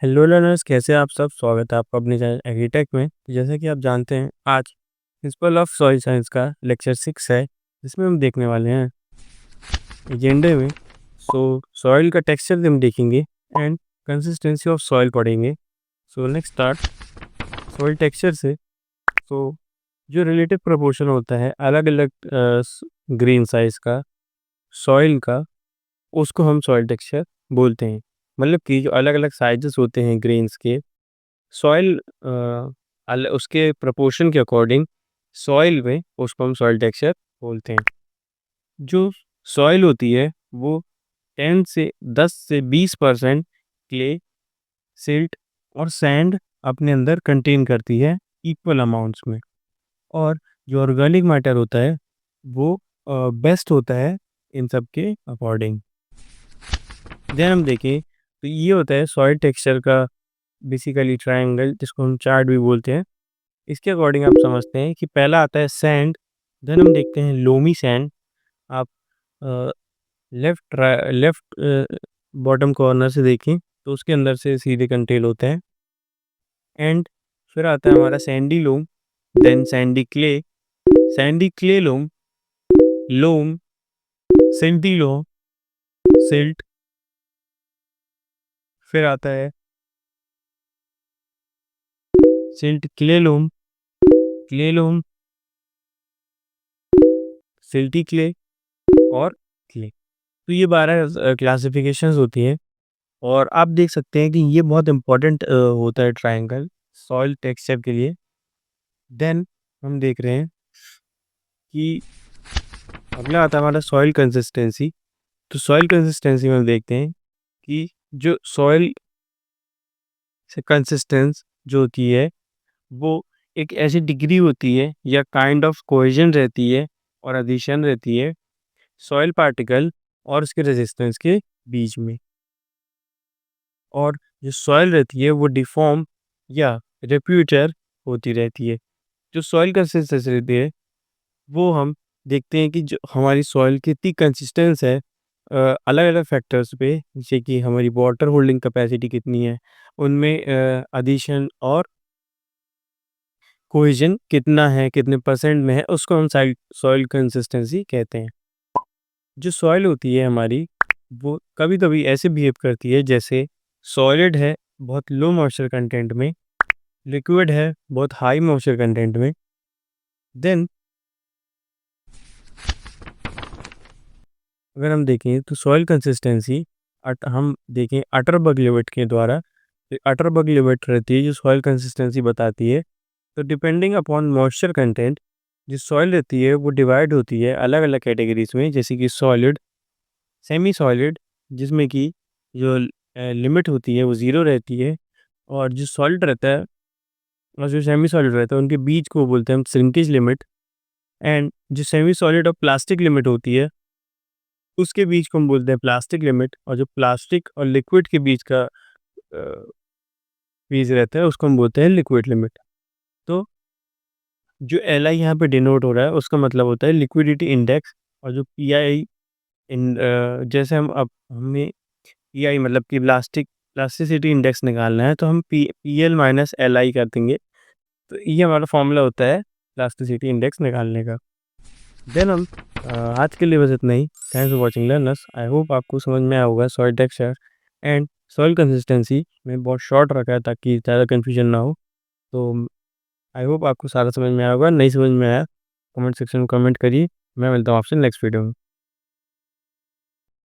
Hello learners, कैसे हैं आप सब। स्वागत है आपका अपने चैनल एग्रीटेक में। जैसा कि आप जानते हैं, आज प्रिंसिपल ऑफ सॉइल साइंस का लेक्चर 6 है, जिसमें हम देखने वाले हैं एजेंडे में सॉइल का टेक्सचर हम देखेंगे एंड कंसिस्टेंसी ऑफ सॉइल पढ़ेंगे। So next start soil texture से। सो जो रिलेटिव प्रोपोर्शन होता है अलग अलग ग्रेन साइज का सॉइल का, उसको हम सॉइल टेक्सचर बोलते हैं। मतलब कि जो अलग अलग साइजेस होते हैं ग्रेन्स के सॉइल, उसके प्रोपोर्शन के अकॉर्डिंग सॉइल में उसको हम सॉइल टेक्सचर बोलते हैं। जो सॉइल होती है वो 10 से 20% क्ले, सिल्ट और सैंड अपने अंदर कंटेन करती है इक्वल अमाउंट्स में। और जो ऑर्गेनिक मैटर होता है वो बेस्ट होता है इन सब के अकॉर्डिंग। देन हम देखें तो ये होता है सॉइल टेक्सचर का बेसिकली ट्रायंगल, जिसको हम चार्ट भी बोलते हैं। इसके अकॉर्डिंग आप समझते हैं कि पहला आता है सैंड, देन हम देखते हैं लोमी सैंड। आप लेफ्ट बॉटम कॉर्नर से देखें तो उसके अंदर से सीधे कंटेल होते हैं। एंड फिर आता है हमारा सैंडी लोम, देन सैंडी क्ले लोम, लोम, सिल्टी लोम, सिल्ट। फिर आता है सिल्ट क्ले लोम, सिल्टी क्ले और क्ले। तो ये 12 क्लासिफिकेशंस होती हैं। और आप देख सकते हैं कि ये बहुत इम्पोर्टेंट होता है ट्रायंगल सॉइल टेक्सचर के लिए। देन हम देख रहे हैं कि अगला आता है हमारा सॉइल कंसिस्टेंसी। तो सॉइल कंसिस्टेंसी में हम देखते हैं कि जो सॉइल से कंसिस्टेंस जो होती है वो एक ऐसी डिग्री होती है या काइंड ऑफ कोहेजन रहती है और एडिशन रहती है सॉइल पार्टिकल और उसके रेजिस्टेंस के बीच में। और जो सॉइल रहती है वो डिफॉर्म या रेप्यूटर होती रहती है। जो सॉइल कंसिस्टेंसी रहती है वो हम देखते हैं कि जो हमारी सॉइल कितनी कंसिस्टेंस है अलग अलग फैक्टर्स पे, जैसे कि हमारी वाटर होल्डिंग कैपेसिटी कितनी है, उनमें एडिशन और कोहेजन कितना है, कितने परसेंट में है, उसको हम सॉइल कंसिस्टेंसी कहते हैं। जो सॉइल होती है हमारी वो कभी कभी ऐसे बिहेव करती है जैसे सॉलिड है बहुत लो मॉइस्चर कंटेंट में, लिक्विड है बहुत हाई मॉइस्चर कंटेंट में। देन अगर हम देखें तो सॉइल कंसिस्टेंसी हम देखें अटरबर्ग लिमिट के द्वारा। अटरबर्ग लिमिट रहती है जो सॉइल कंसिस्टेंसी बताती है। तो डिपेंडिंग अपॉन मॉइस्चर कंटेंट जो सॉइल रहती है वो डिवाइड होती है अलग अलग कैटेगरीज में, जैसे कि सॉलिड, सेमी सॉलिड, जिसमें कि जो लिमिट होती है वो ज़ीरो रहती है। और जो सॉलिड रहता है और जो सेमी सॉलिड रहता है उनके बीच को बोलते हैं हम श्रिंकेज लिमिट। एंड जो सेमी सॉलिड और प्लास्टिक लिमिट होती है उसके बीच को हम बोलते हैं प्लास्टिक लिमिट। और जो प्लास्टिक और लिक्विड के बीच का बीच रहता है उसको हम बोलते हैं लिक्विड लिमिट। तो जो एल आई यहाँ पे डिनोट हो रहा है उसका मतलब होता है लिक्विडिटी इंडेक्स। और जो पी आई जैसे हम अब हमें पी आई मतलब कि प्लास्टिसिटी इंडेक्स निकालना है तो हम P L minus L I कर देंगे। तो ये हमारा फॉर्मूला होता है प्लास्टिसिटी इंडेक्स निकालने का। देन हम आज के लिए बस इतना ही। Thanks for watching learners. I hope आपको समझ में आया होगा soil texture and soil consistency में बहुत शॉर्ट रखा है ताकि ज़्यादा कन्फ्यूजन ना हो। तो आई होप आपको सारा समझ में आया होगा। नहीं समझ में आया कमेंट सेक्शन में कमेंट करिए। मैं मिलता हूँ आपसे नेक्स्ट वीडियो में।